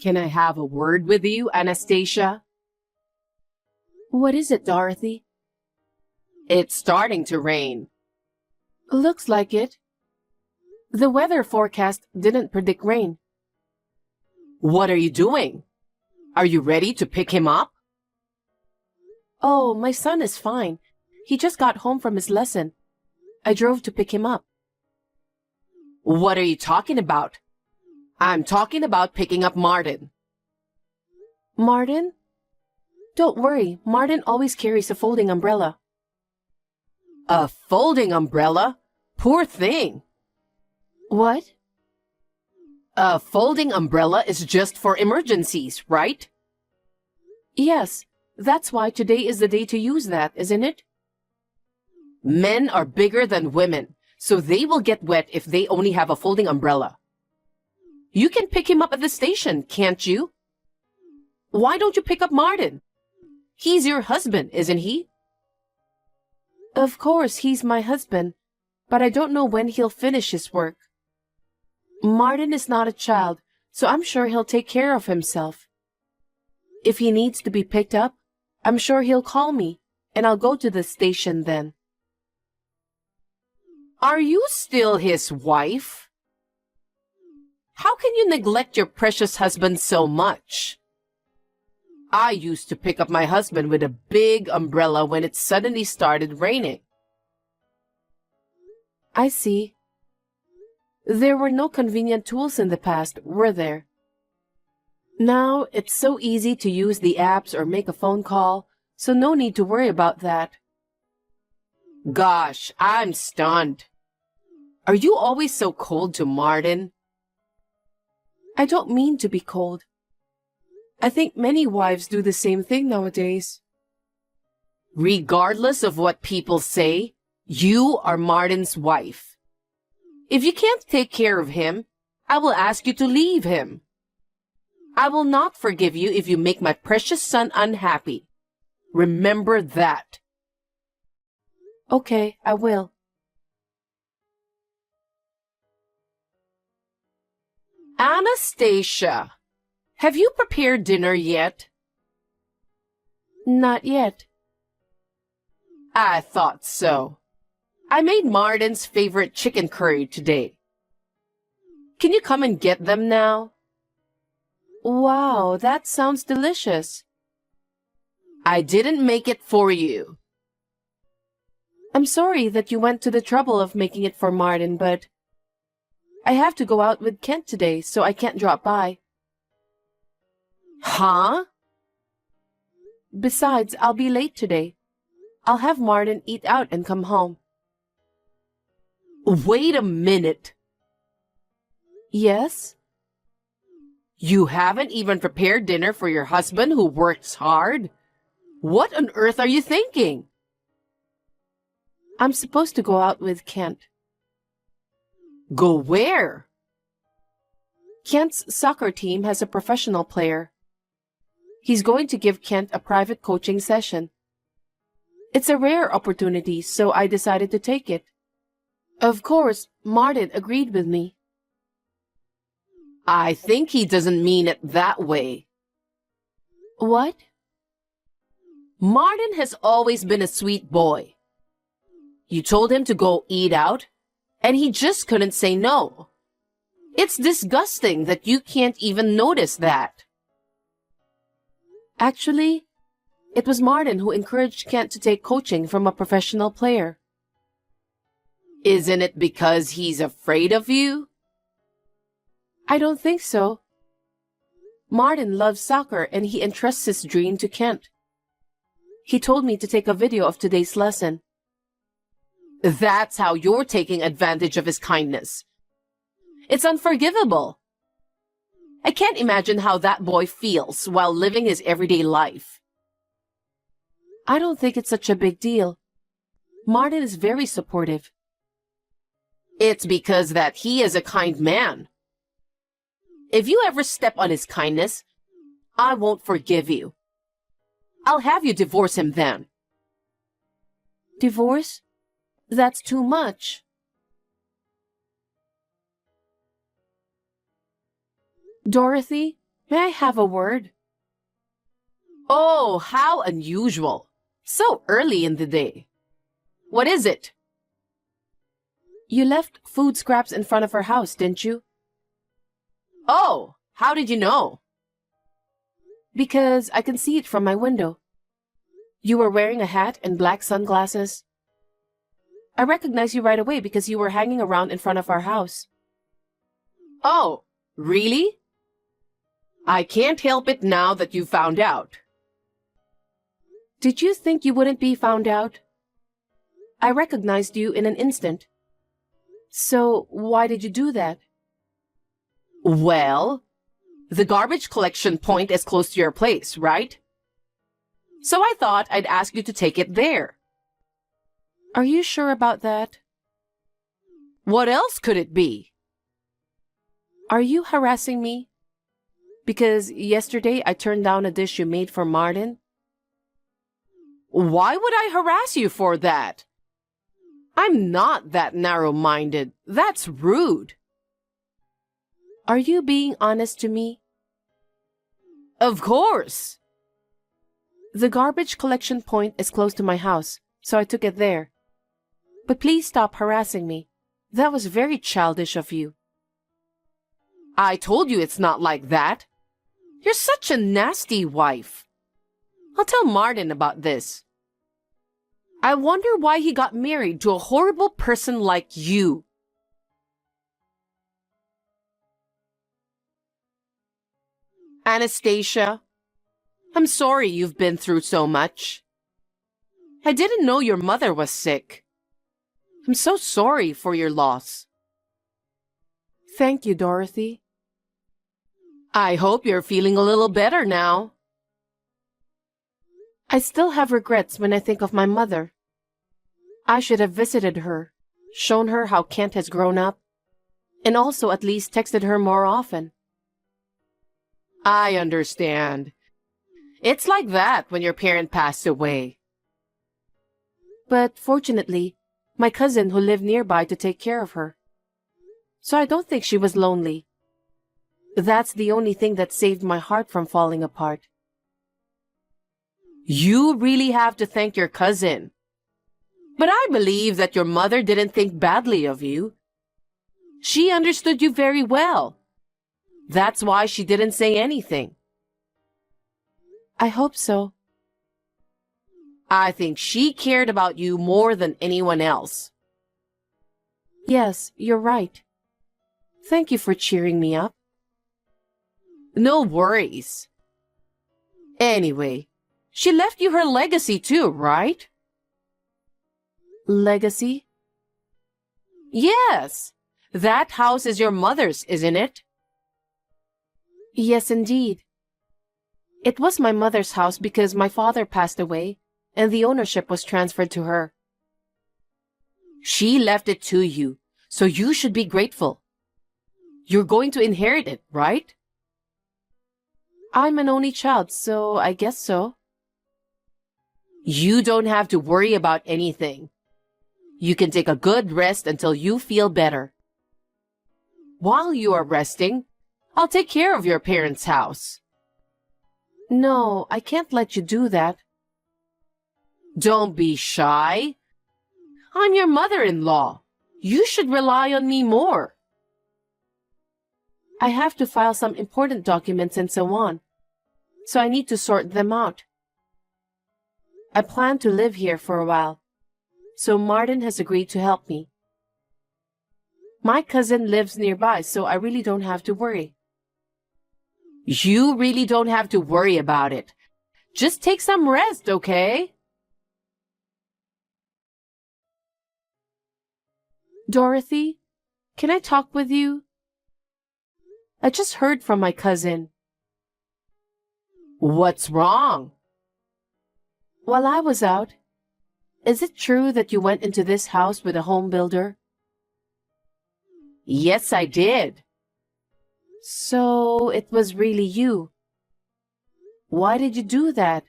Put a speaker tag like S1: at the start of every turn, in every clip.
S1: Can I have a word with you, Anastasia?
S2: What is it, Dorothy?
S1: It's starting to rain.
S2: Looks like it. The weather forecast didn't predict rain.
S1: What are you doing? Are you ready to pick him up?
S2: Oh, my son is fine. He just got home from his lesson. I drove to pick him up.
S1: What are you talking about? I'm talking about picking up Martin.
S2: Martin? Don't worry, Martin always carries a folding umbrella.
S1: A folding umbrella? Poor thing.
S2: What?
S1: A folding umbrella is just for emergencies, right?
S2: Yes, that's why today is the day to use that, isn't it?
S1: Men are bigger than women, so they will get wet if they only have a folding umbrella. You can pick him up at the station, can't you? Why don't you pick up Martin? He's your husband, isn't he?
S2: Of course, he's my husband, but I don't know when he'll finish his work. Martin is not a child, so I'm sure he'll take care of himself. If he needs to be picked up, I'm sure he'll call me, and I'll go to the station then.
S1: Are you still his wife? How can you neglect your precious husband so much? I used to pick up my husband with a big umbrella when it suddenly started raining.
S2: I see. There were no convenient tools in the past, were there? Now it's so easy to use the apps or make a phone call, so no need to worry about that.
S1: Gosh, I'm stunned. Are you always so cold to Martin?
S2: I don't mean to be cold. I think many wives do the same thing nowadays.
S1: Regardless of what people say, you are Martin's wife. If you can't take care of him, I will ask you to leave him. I will not forgive you if you make my precious son unhappy. Remember that.
S2: Okay, I will.
S1: Anastasia, have you prepared dinner yet?
S2: Not yet.
S1: I thought so. I made Martin's favorite chicken curry today. Can you come and get them now?
S2: Wow, that sounds delicious.
S1: I didn't make it for you.
S2: I'm sorry that you went to the trouble of making it for Martin, but I have to go out with Kent today, so I can't drop by.
S1: Huh?
S2: Besides, I'll be late today. I'll have Martin eat out and come home.
S1: Wait a minute.
S2: Yes?
S1: You haven't even prepared dinner for your husband who works hard? What on earth are you thinking?
S2: I'm supposed to go out with Kent.
S1: Go where?
S2: Kent's soccer team has a professional player. He's going to give Kent a private coaching session. It's a rare opportunity, so I decided to take it. Of course, Martin agreed with me.
S1: I think he doesn't mean it that way.
S2: What?
S1: Martin has always been a sweet boy. You told him to go eat out, and he just couldn't say no. It's disgusting that you can't even notice that.
S2: Actually, it was Martin who encouraged Kent to take coaching from a professional player.
S1: Isn't it because he's afraid of you?
S2: I don't think so. Martin loves soccer and he entrusts his dream to Kent. He told me to take a video of today's lesson.
S1: That's how you're taking advantage of his kindness. It's unforgivable. I can't imagine how that boy feels while living his everyday life.
S2: I don't think it's such a big deal. Martin is very supportive.
S1: It's because that he is a kind man. If you ever step on his kindness, I won't forgive you. I'll have you divorce him then.
S2: Divorce? That's too much. Dorothy, May I have a word?
S1: Oh, how unusual. So early in the day. What is it?
S2: You left food scraps in front of our house, didn't you?
S1: Oh, how did you know?
S2: Because I can see it from my window. You were wearing a hat and black sunglasses. I recognized you right away because you were hanging around in front of our house.
S1: Oh, really? I can't help it now that you found out.
S2: Did you think you wouldn't be found out? I recognized you in an instant. So why did you do that?
S1: Well, the garbage collection point is close to your place, right? So I thought I'd ask you to take it there.
S2: Are you sure about that?
S1: What else could it be?
S2: Are you harassing me? Because yesterday I turned down a dish you made for Martin.
S1: Why would I harass you for that? I'm not that narrow-minded. That's rude.
S2: Are you being honest to me?
S1: Of course.
S2: The garbage collection point is close to my house, so I took it there. But please stop harassing me. That was very childish of you.
S1: I told you it's not like that. You're such a nasty wife. I'll tell Martin about this. I wonder why he got married to a horrible person like you. Anastasia, I'm sorry you've been through so much. I didn't know your mother was sick. I'm so sorry for your loss.
S2: Thank you, Dorothy.
S1: I hope you're feeling a little better now.
S2: I still have regrets when I think of my mother. I should have visited her, shown her how Kent has grown up, and also at least texted her more often.
S1: I understand. It's like that when your parent passed away.
S2: But fortunately, my cousin who lived nearby to take care of her. So I don't think she was lonely. That's the only thing that saved my heart from falling apart.
S1: You really have to thank your cousin. But I believe that your mother didn't think badly of you. She understood you very well. That's why she didn't say anything.
S2: I hope so.
S1: I think she cared about you more than anyone else.
S2: Yes, you're right. Thank you for cheering me up.
S1: No worries. Anyway, she left you her legacy too, right?
S2: Legacy?
S1: Yes. That house is your mother's, isn't it?
S2: Yes, indeed. It was my mother's house because my father passed away and the ownership was transferred to her.
S1: She left it to you, so you should be grateful. You're going to inherit it, right?
S2: I'm an only child, so I guess so.
S1: You don't have to worry about anything. You can take a good rest until you feel better. While you are resting, I'll take care of your parents' house.
S2: No, I can't let you do that.
S1: Don't be shy. I'm your mother-in-law. You should rely on me more.
S2: I have to file some important documents and so on, so I need to sort them out. I plan to live here for a while, so Martin has agreed to help me. My cousin lives nearby, so I really don't have to worry.
S1: You really don't have to worry about it. Just take some rest, okay?
S2: Dorothy, can I talk with you? I just heard from my cousin.
S1: What's wrong?
S2: While I was out, is it true that you went into this house with a home builder?
S1: Yes, I did.
S2: So it was really you. Why did you do that?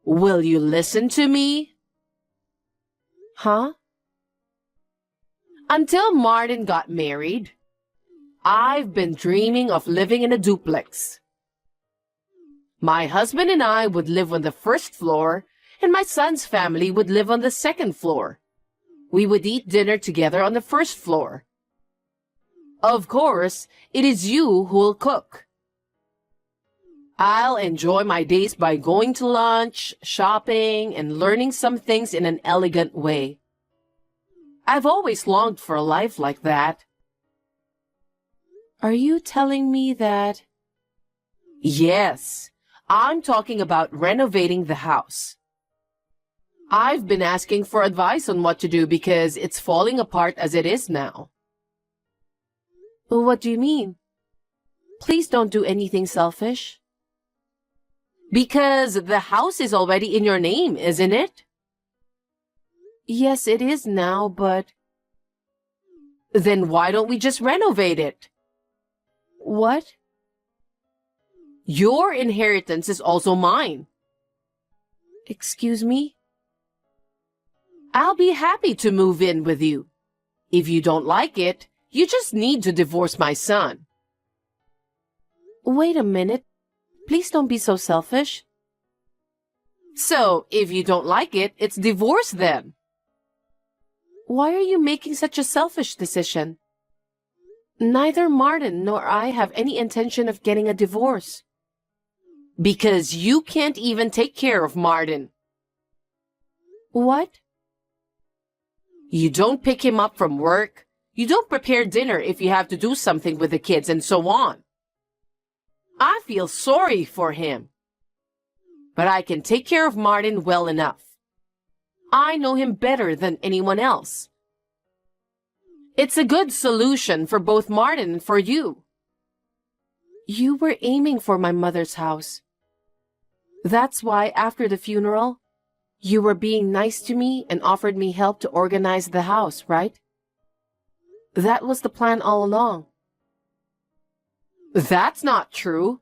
S1: Will you listen to me?
S2: Huh?
S1: Until Martin got married, I've been dreaming of living in a duplex. My husband and I would live on the first floor, and my son's family would live on the second floor. We would eat dinner together on the first floor. Of course, it is you who will cook. I'll enjoy my days by going to lunch, shopping, and learning some things in an elegant way. I've always longed for a life like that.
S2: Are you telling me that?
S1: Yes, I'm talking about renovating the house. I've been asking for advice on what to do because it's falling apart as it is now.
S2: What do you mean? Please don't do anything selfish.
S1: Because the house is already in your name, isn't it?
S2: Yes, it is now, but...
S1: Then why don't we just renovate it?
S2: What?
S1: Your inheritance is also mine.
S2: Excuse me?
S1: I'll be happy to move in with you. If you don't like it, you just need to divorce my son.
S2: Wait a minute. Please don't be so selfish.
S1: So, if you don't like it, it's divorce then.
S2: Why are you making such a selfish decision? Neither Martin nor I have any intention of getting a divorce.
S1: Because you can't even take care of Martin.
S2: What?
S1: You don't pick him up from work. You don't prepare dinner if you have to do something with the kids and so on. I feel sorry for him. But I can take care of Martin well enough. I know him better than anyone else. It's a good solution for both Martin and for you.
S2: You were aiming for my mother's house. That's why after the funeral, you were being nice to me and offered me help to organize the house, right? That was the plan all along.
S1: That's not true.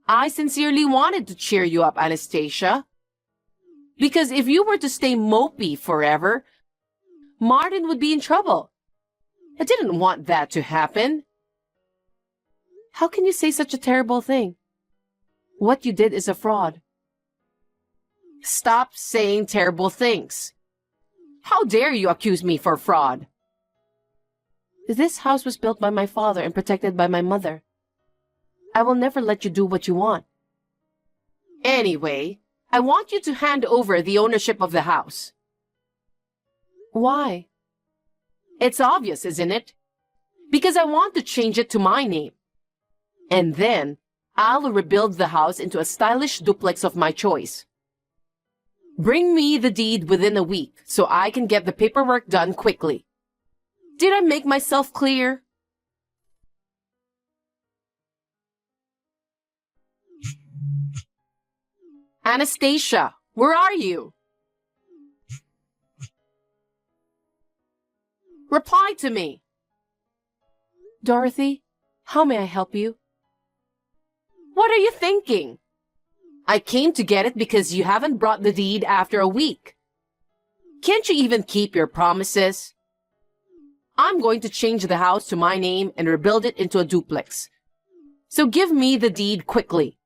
S1: I sincerely wanted to cheer you up, Anastasia. Because if you were to stay mopey forever, Martin would be in trouble. I didn't want that to happen.
S2: How can you say such a terrible thing? What you did is a fraud.
S1: Stop saying terrible things. How dare you accuse me for fraud?
S2: This house was built by my father and protected by my mother. I will never let you do what you want.
S1: Anyway, I want you to hand over the ownership of the house.
S2: Why?
S1: It's obvious, isn't it? Because I want to change it to my name. And then, I'll rebuild the house into a stylish duplex of my choice. Bring me the deed within a week so I can get the paperwork done quickly. Did I make myself clear? Anastasia, where are you? Reply to me.
S2: Dorothy, how may I help you?
S1: What are you thinking? I came to get it because you haven't brought the deed after a week. Can't you even keep your promises? I'm going to change the house to my name and rebuild it into a duplex. So give me the deed quickly.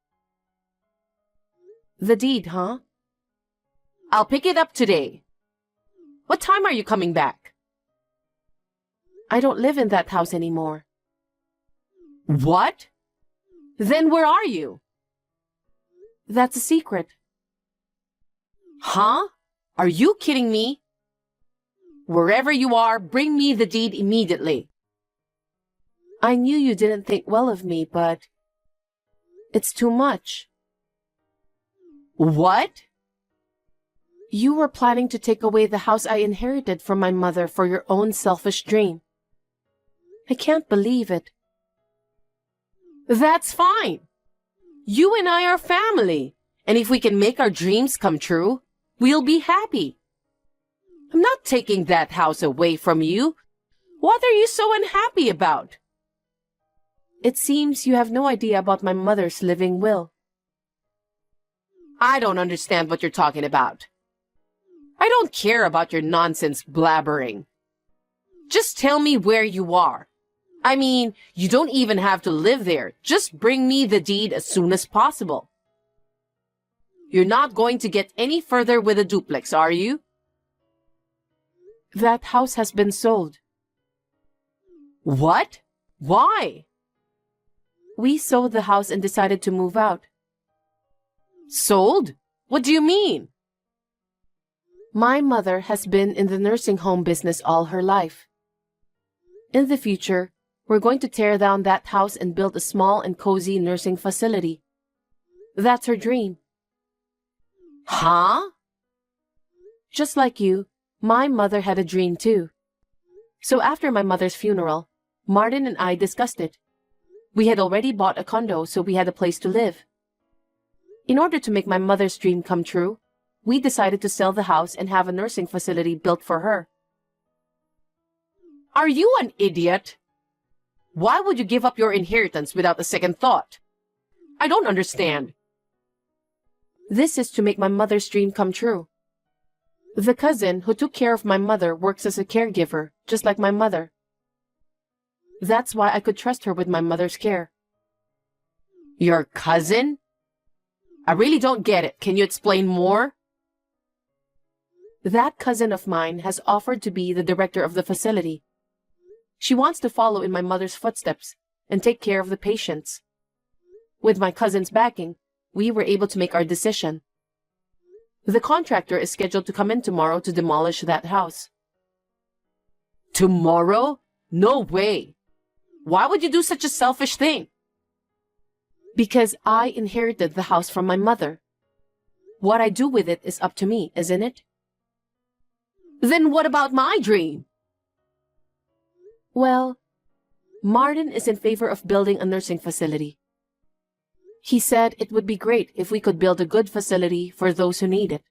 S2: The deed, huh?
S1: I'll pick it up today. What time are you coming back?
S2: I don't live in that house anymore.
S1: What? Then where are you?
S2: That's a secret.
S1: Huh? Are you kidding me? Wherever you are, bring me the deed immediately.
S2: I knew you didn't think well of me, but it's too much.
S1: What?
S2: You were planning to take away the house I inherited from my mother for your own selfish dream. I can't believe it.
S1: That's fine. You and I are family, and if we can make our dreams come true, we'll be happy. I'm not taking that house away from you. What are you so unhappy about?
S2: It seems you have no idea about my mother's living will.
S1: I don't understand what you're talking about. I don't care about your nonsense blabbering. Just tell me where you are. I mean, you don't even have to live there. Just bring me the deed as soon as possible. You're not going to get any further with a duplex, are you?
S2: That house has been sold.
S1: What? Why?
S2: We sold the house and decided to move out.
S1: Sold? What do you mean?
S2: My mother has been in the nursing home business all her life. In the future, we're going to tear down that house and build a small and cozy nursing facility. That's her dream.
S1: Huh?
S2: Just like you, my mother had a dream too. So after my mother's funeral, Martin and I discussed it. We had already bought a condo, so we had a place to live. In order to make my mother's dream come true, we decided to sell the house and have a nursing facility built for her.
S1: Are you an idiot? Why would you give up your inheritance without a second thought? I don't understand.
S2: This is to make my mother's dream come true. The cousin who took care of my mother works as a caregiver, just like my mother. That's why I could trust her with my mother's care.
S1: Your cousin? I really don't get it. Can you explain more?
S2: That cousin of mine has offered to be the director of the facility. She wants to follow in my mother's footsteps and take care of the patients. With my cousin's backing, we were able to make our decision. The contractor is scheduled to come in tomorrow to demolish that house.
S1: Tomorrow? No way. Why would you do such a selfish thing?
S2: Because I inherited the house from my mother. What I do with it is up to me, isn't it?
S1: Then what about my dream?
S2: Well, Martin is in favor of building a nursing facility. He said it would be great if we could build a good facility for those who need it.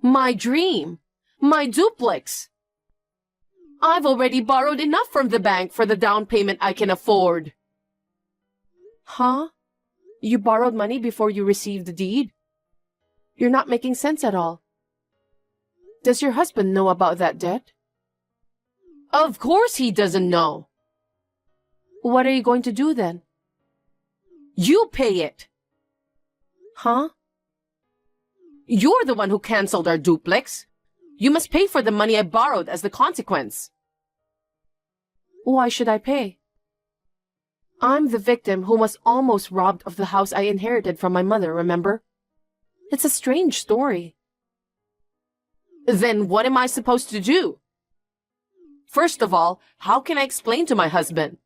S1: My dream! My duplex! I've already borrowed enough from the bank for the down payment I can afford.
S2: Huh? You borrowed money before you received the deed? You're not making sense at all. Does your husband know about that debt?
S1: Of course he doesn't know.
S2: What are you going to do then?
S1: You pay it.
S2: Huh?
S1: You're the one who canceled our duplex. You must pay for the money I borrowed as the consequence.
S2: Why should I pay? I'm the victim who was almost robbed of the house I inherited from my mother, remember? It's a strange story.
S1: Then what am I supposed to do? First of all, how can I explain to my husband?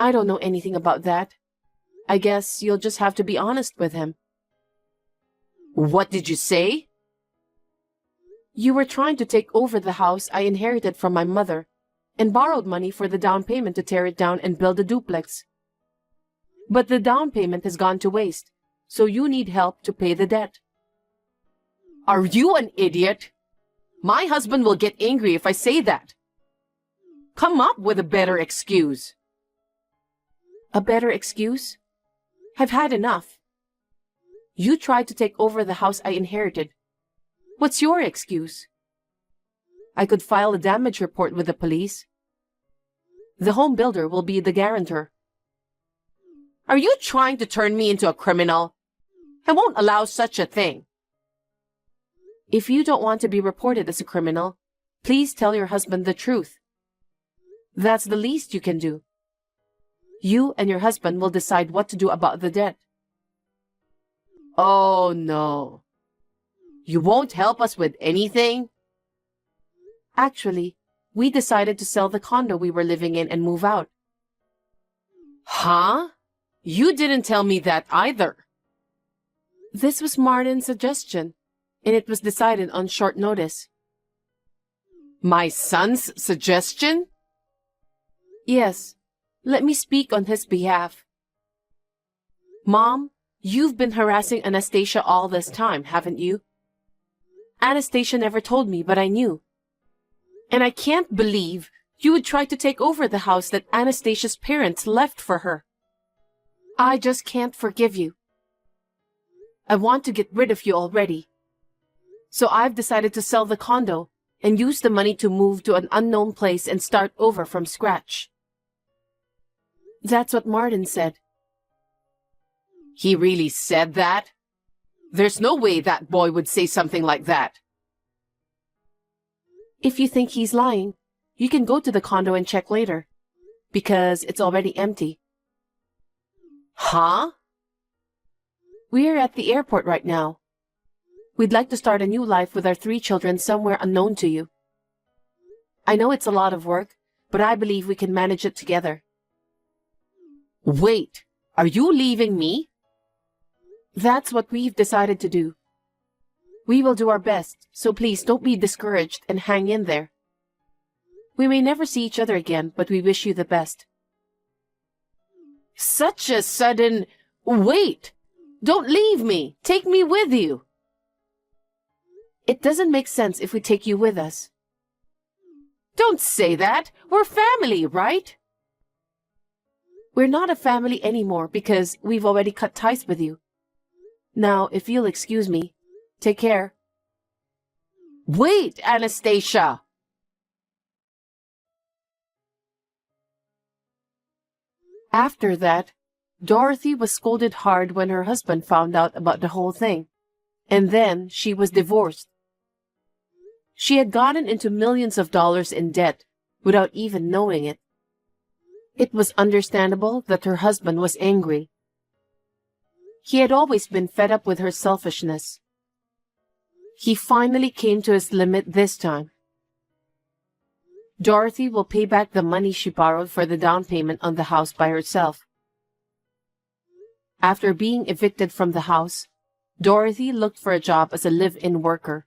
S2: I don't know anything about that. I guess you'll just have to be honest with him.
S1: What did you say?
S2: You were trying to take over the house I inherited from my mother and borrowed money for the down payment to tear it down and build a duplex. But the down payment has gone to waste, so you need help to pay the debt.
S1: Are you an idiot? My husband will get angry if I say that. Come up with a better excuse.
S2: A better excuse? I've had enough. You tried to take over the house I inherited. What's your excuse? I could file a damage report with the police. The home builder will be the guarantor.
S1: Are you trying to turn me into a criminal? I won't allow such a thing.
S2: If you don't want to be reported as a criminal, please tell your husband the truth. That's the least you can do. You and your husband will decide what to do about the debt.
S1: Oh no. You won't help us with anything?
S2: Actually, we decided to sell the condo we were living in and move out.
S1: Huh? You didn't tell me that either.
S2: This was Martin's suggestion, and it was decided on short notice.
S1: My son's suggestion?
S2: Yes. Let me speak on his behalf. Mom, you've been harassing Anastasia all this time, haven't you? Anastasia never told me, but I knew. And I can't believe you would try to take over the house that Anastasia's parents left for her. I just can't forgive you. I want to get rid of you already. So I've decided to sell the condo and use the money to move to an unknown place and start over from scratch. That's what Martin said.
S1: He really said that? There's no way that boy would say something like that.
S2: If you think he's lying, you can go to the condo and check later, because it's already empty.
S1: Huh?
S2: We're at the airport right now. We'd like to start a new life with our 3 children somewhere unknown to you. I know it's a lot of work, but I believe we can manage it together.
S1: Wait, are you leaving me?
S2: That's what we've decided to do. We will do our best, so please don't be discouraged and hang in there. We may never see each other again, but we wish you the best.
S1: Such a sudden... Wait! Don't leave me! Take me with you!
S2: It doesn't make sense if we take you with us.
S1: Don't say that! We're family, right?
S2: We're not a family anymore because we've already cut ties with you. Now, if you'll excuse me, take care.
S1: Wait, Anastasia!
S2: After that, Dorothy was scolded hard when her husband found out about the whole thing, and then she was divorced. She had gotten into millions of dollars in debt without even knowing it. It was understandable that her husband was angry. He had always been fed up with her selfishness. He finally came to his limit this time. Dorothy will pay back the money she borrowed for the down payment on the house by herself. After being evicted from the house, Dorothy looked for a job as a live-in worker.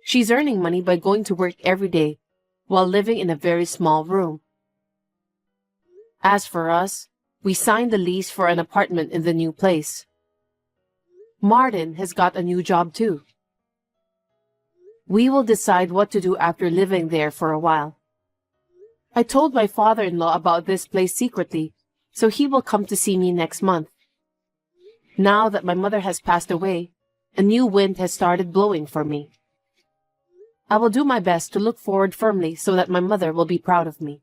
S2: She's earning money by going to work every day while living in a very small room. As for us, we signed the lease for an apartment in the new place. Martin has got a new job too. We will decide what to do after living there for a while. I told my father-in-law about this place secretly, so he will come to see me next month. Now that my mother has passed away, a new wind has started blowing for me. I will do my best to look forward firmly so that my mother will be proud of me.